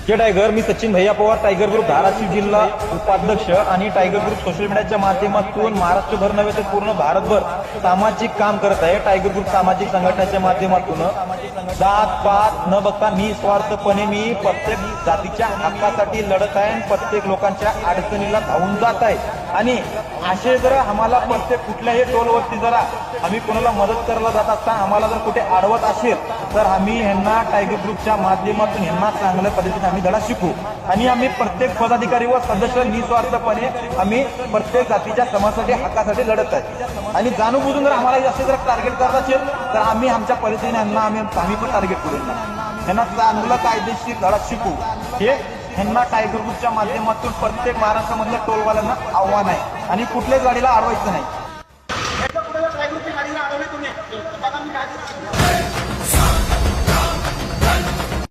जे टायगर, मी सचिन भैया Pawar, tiger group Dharashiv जिल्हा उपाध्यक्ष आणि टायगर ग्रुप सोशल मीडियाच्या माध्यमातून महाराष्ट्रभर नव्हे तर पूर्ण भारतभर सामाजिक काम करत आहे। टायगर ग्रुप सामाजिक संघटनेच्या माध्यमातून जात पात न बघता निस्वार्थपणे मी प्रत्येक जातीच्या हक्कासाठी लढत आहे, प्रत्येक लोकांच्या अडचणीला धावून जात आहे। आणि असे जर आम्हाला प्रत्येक कुठल्याही टोलवरती जरा आम्ही कोणाला मदत करायला जात असताना आम्हाला जर कुठे अडवत असेल तर आम्ही ह्यांना टायगर ग्रुपच्या माध्यमातून ह्यांना चांगल्या पद्धतीने आम्ही धडा शिकू आणि आम्ही प्रत्येक पदाधिकारी व सदस्य निस्वार्थपणे आम्ही प्रत्येक जातीच्या समाजासाठी हक्कासाठी लढत आहे। आणि जाणून बुजून जर आम्हाला असे जर टार्गेट करत असेल तर आम्ही आमच्या पद्धतीने आम्ही पण टार्गेट करू, त्यांना चांगलं कायदेशीर धडा शिकू। हे ह्यांना टायगर ग्रुपच्या माध्यमातून प्रत्येक महाराष्ट्रामधल्या टोलवाल्यांना आव्हान आहे आणि कुठल्याच गाडीला अडवायचं नाही।